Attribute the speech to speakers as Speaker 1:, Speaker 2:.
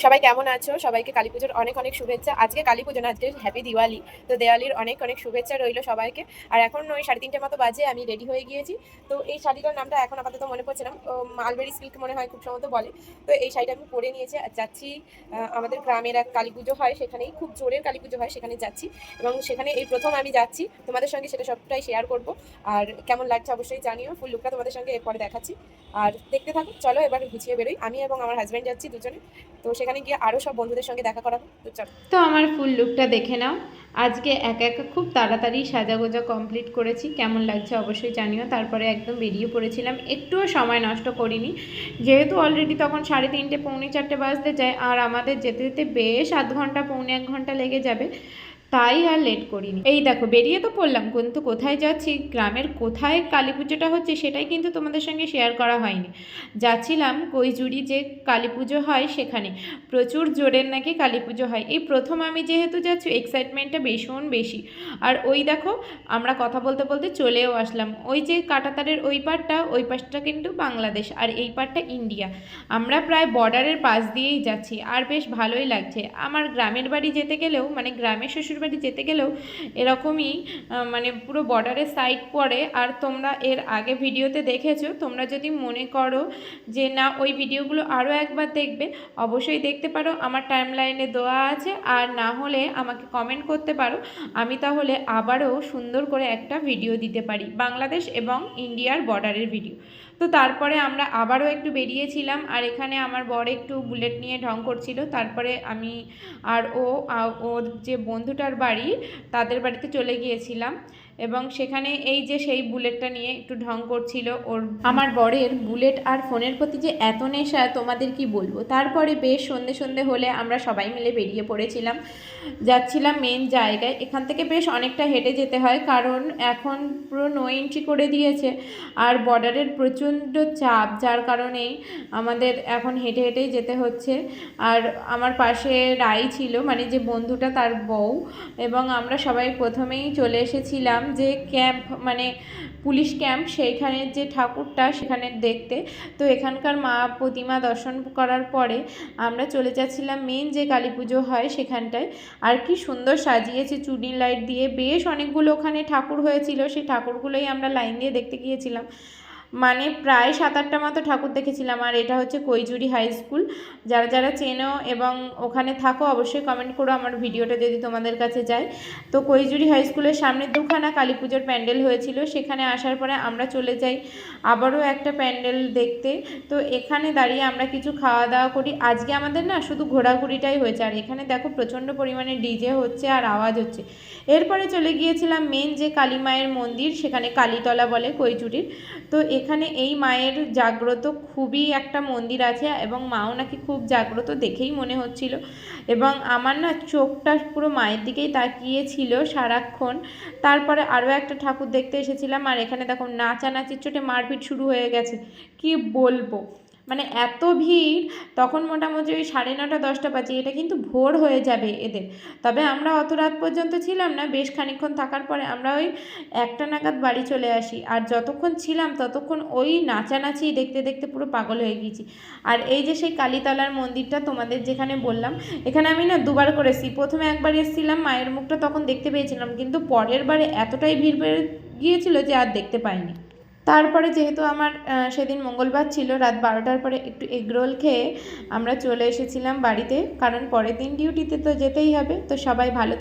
Speaker 1: সবাই কেমন আছো? সবাইকে কালী পুজোর অনেক অনেক শুভেচ্ছা। আজকে কালী পুজো না, আজকে হ্যাপি দিওয়ালি। তো দেওয়ালির অনেক অনেক শুভেচ্ছা রইলো সবাইকে। আর এখন ওই 3:30 মতো বাজে, আমি রেডি হয়ে গিয়েছি। তো এই শাড়িটার নামটা এখন আপাতত মনে পড়ছে না, মালবেরি সিল্ক মনে হয় খুব সম্ভবত বলে। তো এই শাড়িটা আমি পরে নিয়েছি আর যাচ্ছি আমাদের গ্রামের এক কালী পুজো হয়, সেখানেই খুব জোরের কালী পুজো হয়, সেখানে যাচ্ছি। এবং সেখানে এই প্রথম আমি যাচ্ছি, তোমাদের সঙ্গে সেটা সবটাই শেয়ার করব। আর কেমন লাগছে অবশ্যই জানিও। ফুল লুকটা তোমাদের সঙ্গে এরপরে দেখাচ্ছি। আর দেখতে থাকো, চলো এবার গুছিয়ে বেরোই। আমি এবং আমার হাজব্যান্ড যাচ্ছি দুজনে। তো সেখানে গিয়ে আরও সব বন্ধুদের সঙ্গে দেখা করাবো। তো চলো।
Speaker 2: তো আমার ফুল লুকটা দেখে নাও। আজকে একা একা খুব তাড়াতাড়ি সাজাগোজা কমপ্লিট করেছি, কেমন লাগছে অবশ্যই জানিও। তারপরে একদম বেরিয়ে পড়েছিলাম, একটুও সময় নষ্ট করিনি, যেহেতু অলরেডি তখন 3:30 পৌনে 4 বাজতে যায়, আর আমাদের যেতে যেতে বেশ আধ ঘন্টা পৌনে 1 ঘন্টা লেগে যাবে, তাই আর লেট করিনি। এই দেখো বেরিয়ে তো পড়লাম, কিন্তু কোথায় যাচ্ছি, গ্রামের কোথায় কালী পুজোটা হচ্ছে সেটাই কিন্তু তোমাদের সঙ্গে শেয়ার করা হয়নি। যাচ্ছিলাম কৈজুরি যে কালী পুজো হয় সেখানে, প্রচুর জোরের নাকি কালী পুজো হয়। এই প্রথম আমি যেহেতু যাচ্ছি, এক্সাইটমেন্টটা ভীষণ বেশি। আর ওই দেখো আমরা কথা বলতে বলতে চলেও আসলাম। ওই যে কাঁটাতারের ওই পাশটা কিন্তু বাংলাদেশ, আর এই পাশটা ইন্ডিয়া। আমরা প্রায় বর্ডারের পাশ দিয়েই যাচ্ছি, আর বেশ ভালোই লাগছে। আমার গ্রামের বাড়ি যেতে গেলেও, মানে গ্রামের শ্বশুরবাড়ি যেতে গেলেও এরকমই মানে পুরো বর্ডারের সাইড পড়ে। আর তোমরা এর আগে ভিডিওতে দেখেছো, তোমরা যদি মনে করো যে না ওই ভিডিওগুলো আরও একবার দেখবে, অবশ্যই দেখতে পারো, আমার টাইম লাইনে দেওয়া আছে। আর না হলে আমাকে কমেন্ট করতে পারো, আমি তাহলে আবারও সুন্দর করে একটা ভিডিও দিতে পারি, বাংলাদেশ এবং ইন্ডিয়ার বর্ডারের ভিডিও। তো তারপরে আমরা আবারও একটু বেরিয়েছিলাম, আর এখানে আমার বর একটু বুলেট নিয়ে ঢং করছিল। তারপরে আমি আর ওর যে বন্ধুটার বাড়ি, তাদের বাড়িতে চলে গিয়েছিলাম, এবং সেখানে এই যে সেই বুলেটটা নিয়ে একটু ঢং করছিল ওর। আমার বরের বুলেট আর ফোনের প্রতি যে এত নেশা, তোমাদের কি বলবো। তারপরে বেশ সন্ধে সন্ধে হলে আমরা সবাই মিলে বেরিয়ে পড়েছিলাম, যাচ্ছিলাম মেন জায়গায়। এখান থেকে বেশ অনেকটা হেঁটে যেতে হয়, কারণ এখন পুরো নো এন্ট্রি করে দিয়েছে, আর বর্ডারের প্রচণ্ড চাপ, যার কারণেই আমাদের এখন হেঁটে হেঁটেই যেতে হচ্ছে। আর আমার পাশে রাই ছিল, মানে যে বন্ধুটা তার বউ, এবং আমরা সবাই প্রথমেই চলে এসেছিলাম যে ক্যাম্প, মানে পুলিশ ক্যাম্প, সেইখানের যে ঠাকুরটা সেখানে দেখতে। তো এখানকার মা প্রতিমা দর্শন করার পরে আমরা চলে যাচ্ছিলাম মেন যে কালী পুজো হয় সেখানটায়। আর কি সুন্দর সাজিয়েছে চুনি লাইট দিয়ে, বেশ অনেকগুলো ওখানে ঠাকুর হয়েছিল, সেই ঠাকুরগুলোই আমরা লাইন দিয়ে দেখতে গিয়েছিলাম। মানে প্রায় 7-8টা মতো ঠাকুর দেখেছিলাম। আর এটা হচ্ছে কৈজুরি হাই স্কুল। যারা যারা চেনো এবং ওখানে থাকো অবশ্যই কমেন্ট করো আমার ভিডিওটা যদি তোমাদের কাছে যায়। তো কৈজুরি হাই স্কুলের সামনে দুখানা কালী পুজোর প্যান্ডেল হয়েছিল, সেখানে আসার পরে আমরা চলে যাই আবারও একটা প্যান্ডেল দেখতে। তো এখানে দাঁড়িয়ে আমরা কিছু খাওয়া দাওয়া করি। আজকে আমাদের না শুধু ঘোরাঘুরিটাই হয়েছে, আর এখানে দেখো প্রচণ্ড পরিমাণে ডিজে হচ্ছে আর আওয়াজ হচ্ছে। এরপরে চলে গিয়েছিলাম মেন যে কালী মায়ের মন্দির, সেখানে কালীতলা বলে কৈজুরির। তো এখানে এই মায়ের জাগ্রত খুবই একটা মন্দির আছে, এবং মাও নাকি খুব জাগ্রত দেখেই মনে হচ্ছিল। এবং আমার না চোখটা পুরো মায়ের দিকেই তাকিয়েছিল সারাক্ষণ। তারপরে আরও একটা ঠাকুর দেখতে এসেছিলাম, আর এখানে দেখো নাচানাচির চোটে মারপিট শুরু হয়ে গেছে, কি বলবো। মানে এত ভিড়, তখন মোটামুটি ওই 9:30-10টা বাজে, এটা কিন্তু ভোর হয়ে যাবে এদের। তবে আমরা অত রাত পর্যন্ত ছিলাম না, বেশ খানিকক্ষণ থাকার পরে আমরা ওই 1টা নাগাদ বাড়ি চলে আসি। আর যতক্ষণ ছিলাম ততক্ষণ ওই নাচানাচি দেখতে দেখতে পুরো পাগল হয়ে গিয়েছি। আর এই যে সেই কালীতলার মন্দিরটা তোমাদের যেখানে বললাম, এখানে আমি না দুবার করেছি। প্রথমে একবার এসেছিলাম, মায়ের মুখটা তখন দেখতে পেয়েছিলাম, কিন্তু পরের বারে এতটাই ভিড় বেড়ে গিয়েছিল যে আর দেখতে পাইনি। তারপরে যেহেতু আমার সেদিন মঙ্গলবার ছিল, রাত 12টার পরে একটু এগরোল খেয়ে আমরা চলে এসেছিলাম বাড়িতে, কারণ পরের দিন ডিউটিতে তো যেতেই হবে। তো সবাই ভালো